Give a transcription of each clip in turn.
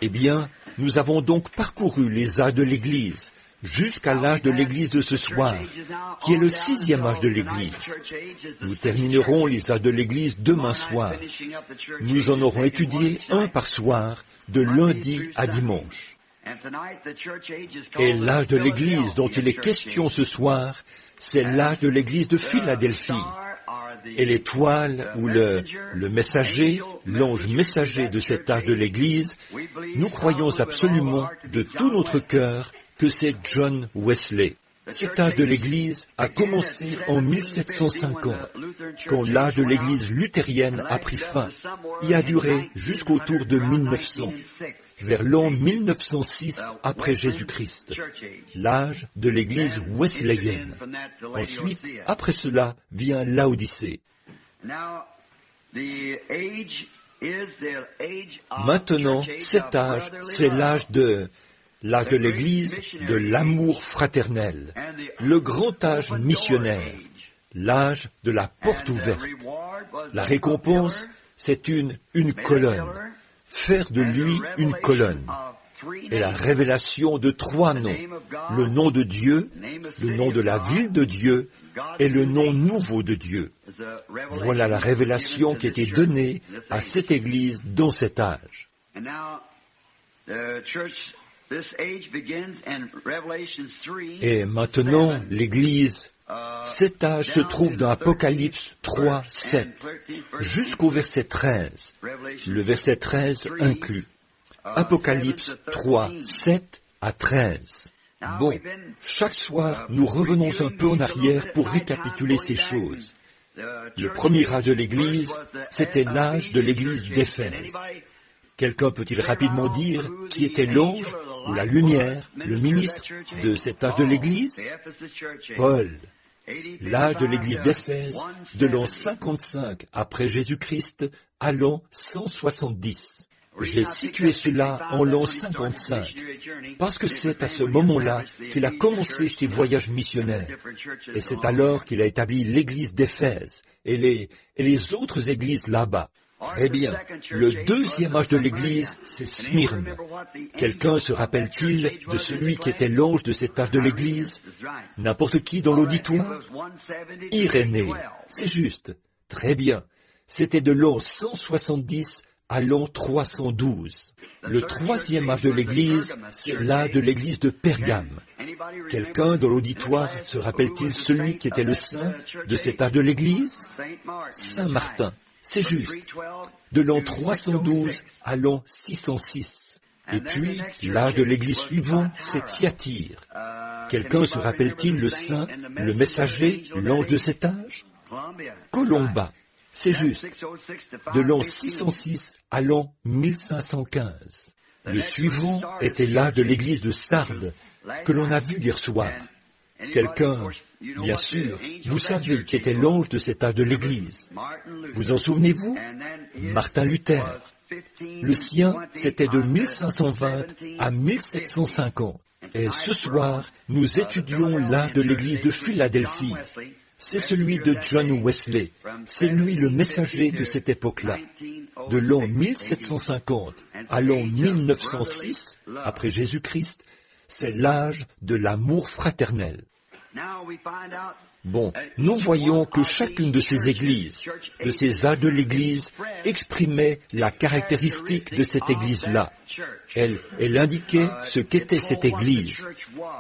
Eh bien, nous avons donc parcouru les âges de l'Église, jusqu'à l'âge de l'Église de ce soir, qui est le 6e âge de l'Église. Nous terminerons les âges de l'Église demain soir. Nous en aurons étudié un par soir, de lundi à dimanche. Et l'âge de l'Église dont il est question ce soir, c'est l'âge de l'Église de Philadelphie. Et l'étoile ou le messager, l'ange messager de cet âge de l'Église, nous croyons absolument de tout notre cœur que c'est John Wesley. Cet âge de l'Église a commencé en 1750, quand l'âge de l'Église luthérienne a pris fin, et a duré jusqu'autour de 1900, vers l'an 1906 après Jésus-Christ, l'âge de l'Église wesleyenne. Ensuite, après cela, vient Laodicée. Maintenant, cet âge, c'est l'âge de l'Église, de l'amour fraternel, le grand âge missionnaire, l'âge de la porte ouverte. La récompense, c'est une colonne, faire de lui une colonne, et la révélation de 3 noms, le nom de Dieu, le nom de la ville de Dieu, et le nom nouveau de Dieu. Voilà la révélation qui a été donnée à cette Église dans cet âge. Et maintenant, l'Église, cet âge se trouve dans Apocalypse 3, 7, jusqu'au verset 13, le verset 13 inclus. Apocalypse 3, 7 à 13. Bon, chaque soir, nous revenons un peu en arrière pour récapituler ces choses. Le premier âge de l'Église, c'était l'âge de l'Église d'Éphèse. Quelqu'un peut-il rapidement dire qui était l'ange ou la lumière, le ministre de cet âge de l'Église? Paul. L'âge de l'Église d'Éphèse, de l'an 55 après Jésus-Christ à l'an 170. J'ai situé cela en l'an 55, parce que c'est à ce moment-là qu'il a commencé ses voyages missionnaires. Et c'est alors qu'il a établi l'Église d'Éphèse et les autres églises là-bas. Très bien. Le deuxième âge de l'Église, c'est Smyrne. Quelqu'un se rappelle-t-il de celui qui était l'ange de cet âge de l'Église? N'importe qui dans l'auditoire? Irénée. C'est juste. Très bien. C'était de l'an 170 à l'an 312. Le troisième âge de l'Église, c'est l'âge de l'Église de Pergame. Quelqu'un dans l'auditoire se rappelle-t-il celui qui était le saint de cet âge de l'Église? Saint Martin. C'est juste. De l'an 312 à l'an 606. Et puis, l'âge de l'Église suivant, c'est Thyatire. Quelqu'un se rappelle-t-il le saint, le messager, l'ange de cet âge? Colomba. C'est juste. De l'an 606 à l'an 1515. Le suivant était l'âge de l'Église de Sardes, que l'on a vu hier soir. Quelqu'un, bien sûr, vous savez qui était l'ange de cet âge de l'Église. Vous en souvenez-vous? Martin Luther. Le sien, c'était de 1520 à 1750. Et ce soir, nous étudions l'âge de l'Église de Philadelphie. C'est celui de John Wesley. C'est lui le messager de cette époque-là. De l'an 1750 à l'an 1906, après Jésus-Christ, c'est l'âge de l'amour fraternel. Bon, nous voyons que chacune de ces églises, de ces âges de l'Église, exprimait la caractéristique de cette Église-là. Elle indiquait ce qu'était cette Église,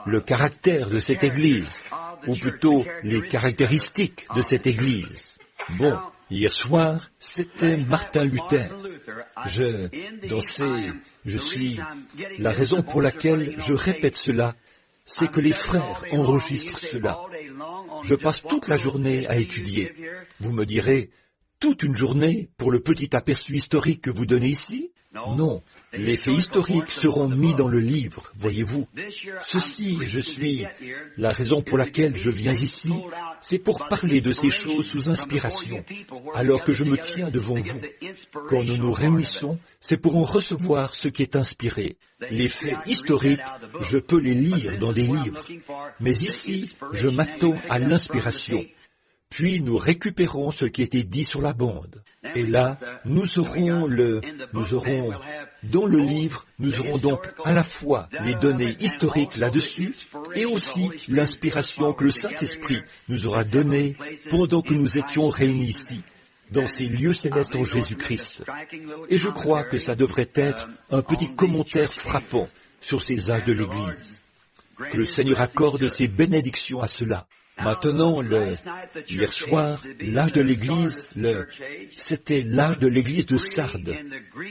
le caractère de cette Église, ou plutôt les caractéristiques de cette Église. Bon, hier soir, c'était Martin Luther. La raison pour laquelle je répète cela, c'est que les frères enregistrent cela. Je passe toute la journée à étudier. Vous me direz, toute une journée pour le petit aperçu historique que vous donnez ici? Non, les faits historiques seront mis dans le livre, voyez-vous. La raison pour laquelle je viens ici, c'est pour parler de ces choses sous inspiration, alors que je me tiens devant vous. Quand nous nous réunissons, c'est pour en recevoir ce qui est inspiré. Les faits historiques, je peux les lire dans des livres, mais ici, je m'attends à l'inspiration. Puis nous récupérons ce qui était dit sur la bande. Et là, nous aurons Dans le livre, nous aurons donc à la fois les données historiques là-dessus et aussi l'inspiration que le Saint-Esprit nous aura donnée pendant que nous étions réunis ici, dans ces lieux célestes en Jésus-Christ. Et je crois que ça devrait être un petit commentaire frappant sur ces âges de l'Église. Que le Seigneur accorde ses bénédictions à cela. Maintenant, hier soir, l'âge de l'Église, c'était l'âge de l'Église de Sardes.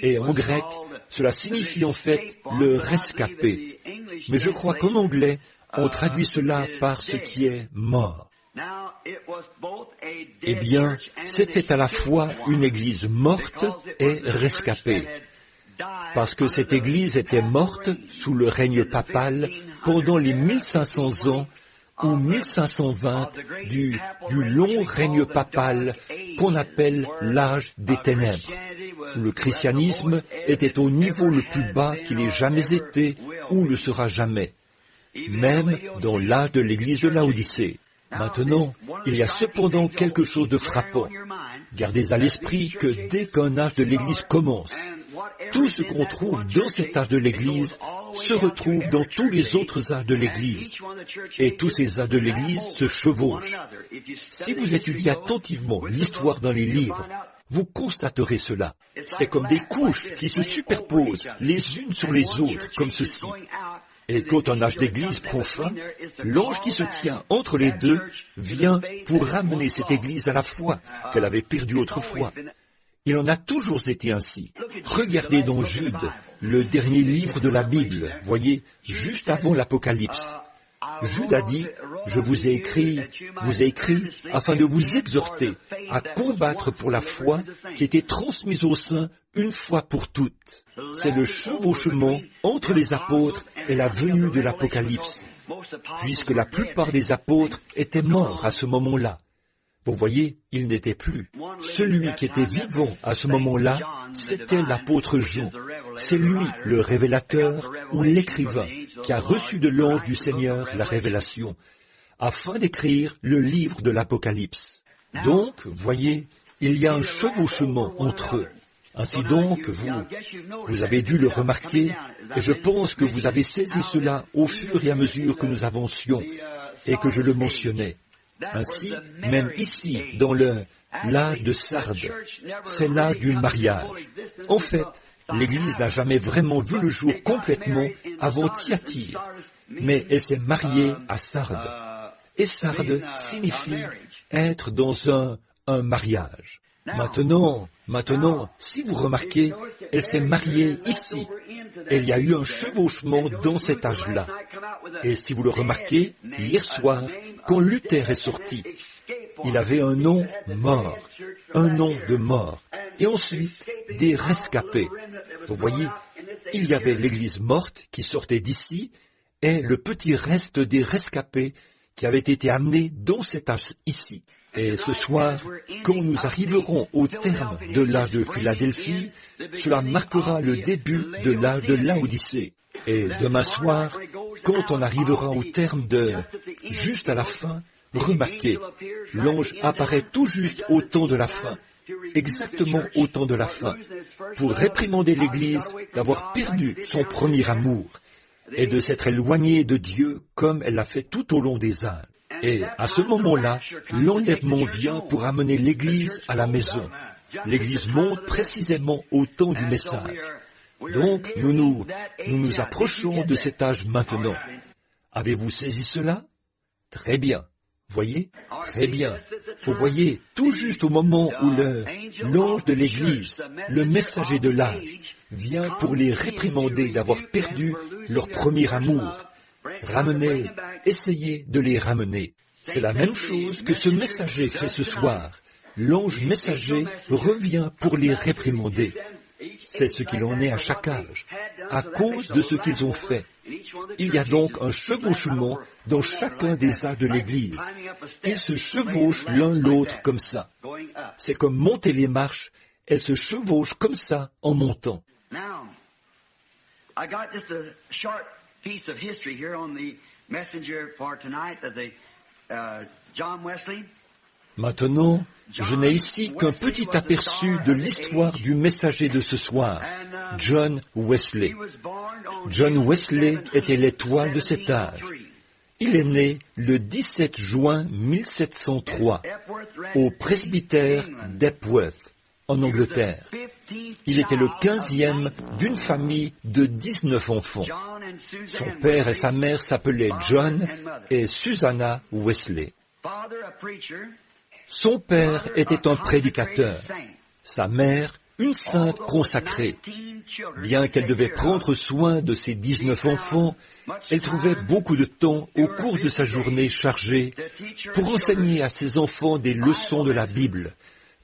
Et en grec, cela signifie en fait le rescapé. Mais je crois qu'en anglais, on traduit cela par ce qui est mort. Eh bien, c'était à la fois une Église morte et rescapée. Parce que cette Église était morte sous le règne papal pendant les 1500 ans ou 1520 du long règne papal qu'on appelle l'âge des ténèbres, où le christianisme était au niveau le plus bas qu'il ait jamais été ou le sera jamais, même dans l'âge de l'Église de Laodicée. Maintenant, il y a cependant quelque chose de frappant. Gardez à l'esprit que dès qu'un âge de l'Église commence, tout ce qu'on trouve dans cet âge de l'Église se retrouve dans tous les autres âges de l'Église. Et tous ces âges de l'Église se chevauchent. Si vous étudiez attentivement l'histoire dans les livres, vous constaterez cela. C'est comme des couches qui se superposent les unes sur les autres, comme ceci. Et quand un âge d'église prend fin, l'ange qui se tient entre les deux vient pour ramener cette église à la foi qu'elle avait perdue autrefois. Il en a toujours été ainsi. Regardez dans Jude, le dernier livre de la Bible, voyez, juste avant l'Apocalypse. Jude a dit, « Je vous ai écrit afin de vous exhorter à combattre pour la foi qui était transmise aux saints une fois pour toutes. » C'est le chevauchement entre les apôtres et la venue de l'Apocalypse, puisque la plupart des apôtres étaient morts à ce moment-là. Vous voyez, il n'était plus. Celui qui était vivant à ce moment-là, c'était l'apôtre Jean. C'est lui, le révélateur ou l'écrivain, qui a reçu de l'ange du Seigneur la révélation, afin d'écrire le livre de l'Apocalypse. Donc, voyez, il y a un chevauchement entre eux. Ainsi donc, vous avez dû le remarquer, et je pense que vous avez saisi cela au fur et à mesure que nous avancions, et que je le mentionnais. Ainsi, même ici, dans l'âge de Sardes, c'est l'âge du mariage. En fait, l'Église n'a jamais vraiment vu le jour complètement avant Thyatire, mais elle s'est mariée à Sardes. Et Sardes signifie être dans un mariage. Maintenant, si vous remarquez, elle s'est mariée ici. Et il y a eu un chevauchement dans cet âge-là. Et si vous le remarquez, hier soir, quand Luther est sorti, il avait un nom mort, un nom de mort, et ensuite des rescapés. Vous voyez, il y avait l'Église morte qui sortait d'ici, et le petit reste des rescapés qui avaient été amenés dans cet âge ici. Et ce soir, quand nous arriverons au terme de l'âge de Philadelphie, cela marquera le début de l'âge de Laodicée. Et demain soir, quand on arrivera au terme juste à la fin, remarquez, l'ange apparaît tout juste au temps de la fin, exactement au temps de la fin, pour réprimander l'Église d'avoir perdu son premier amour et de s'être éloignée de Dieu comme elle l'a fait tout au long des âges. Et à ce moment-là, l'enlèvement vient pour amener l'Église à la maison. L'Église monte précisément au temps du message. Donc, nous nous approchons de cet âge maintenant. Avez-vous saisi cela? Très bien. Voyez? Très bien. Vous voyez, tout juste au moment où l'ange de l'Église, le messager de l'âge, vient pour les réprimander d'avoir perdu leur premier amour. Ramenez, essayez de les ramener. C'est la même chose que ce messager fait ce soir. L'ange messager revient pour les réprimander. C'est ce qu'il en est à chaque âge, à cause de ce qu'ils ont fait. Il y a donc un chevauchement dans chacun des âges de l'Église. Ils se chevauchent l'un l'autre comme ça. C'est comme monter les marches, elles se chevauchent comme ça en montant. Piece of history here on the messenger for tonight of the John Wesley. Maintenant, je n'ai ici qu'un petit aperçu de l'histoire du messager de ce soir, John Wesley. John Wesley était l'étoile de cet âge. Il est né le 17 juin 1703 au presbytère d'Epworth, en Angleterre. Il était le 15e d'une famille de 19 enfants. Son père et sa mère s'appelaient John et Susanna Wesley. Son père était un prédicateur, sa mère une sainte consacrée. Bien qu'elle devait prendre soin de ses 19 enfants, elle trouvait beaucoup de temps au cours de sa journée chargée pour enseigner à ses enfants des leçons de la Bible,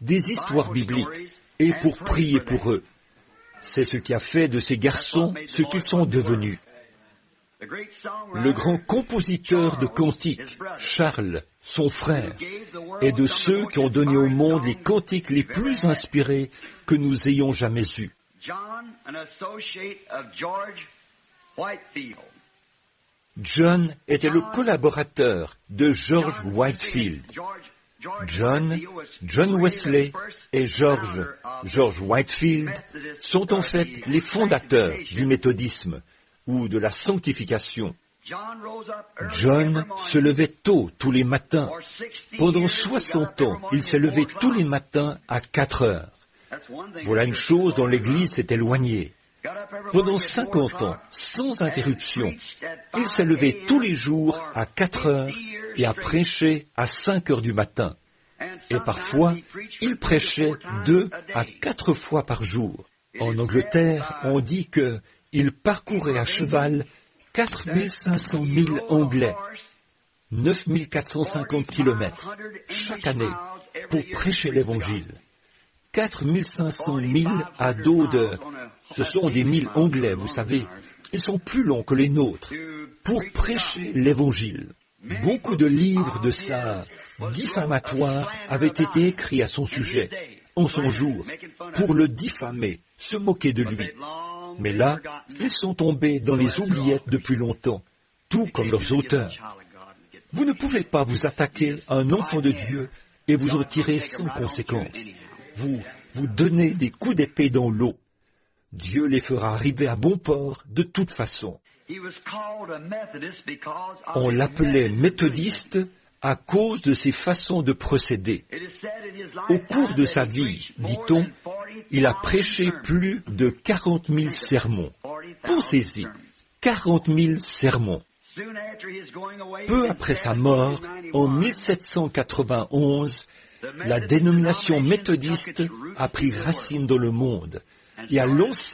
des histoires bibliques, et pour prier pour eux. C'est ce qui a fait de ces garçons ce qu'ils sont devenus. Le grand compositeur de cantiques, Charles, son frère, est de ceux qui ont donné au monde les cantiques les plus inspirés que nous ayons jamais eus. John était le collaborateur de George Whitefield. John Wesley et George Whitefield sont en fait les fondateurs du méthodisme ou de la sanctification. John se levait tôt tous les matins. Pendant 60 ans, il s'est levé tous les matins à 4 heures. Voilà une chose dont l'Église s'est éloignée. Pendant 50 ans, sans interruption, il s'est levé tous les jours à 4 heures et a prêché à 5 heures du matin. Et parfois, il prêchait 2 à 4 fois par jour. En Angleterre, on dit qu'il parcourait à cheval 4500 milles anglais, 9450 kilomètres, chaque année, pour prêcher l'Évangile. 4500 milles à dos de... Ce sont des milles anglais, vous savez. Ils sont plus longs que les nôtres. Pour prêcher l'Évangile. Beaucoup de livres de ça diffamatoires avaient été écrits à son sujet, en son jour, pour le diffamer, se moquer de lui. Mais là, ils sont tombés dans les oubliettes depuis longtemps, tout comme leurs auteurs. Vous ne pouvez pas vous attaquer à un enfant de Dieu et vous en tirer sans conséquence. Vous donnez des coups d'épée dans l'eau. Dieu les fera arriver à bon port de toute façon. On l'appelait méthodiste à cause de ses façons de procéder. Au cours de sa vie, dit-on, il a prêché plus de 40 000 sermons. Pensez-y, 40 000 sermons. Peu après sa mort, en 1791, la dénomination méthodiste a pris racine dans le monde et a lancé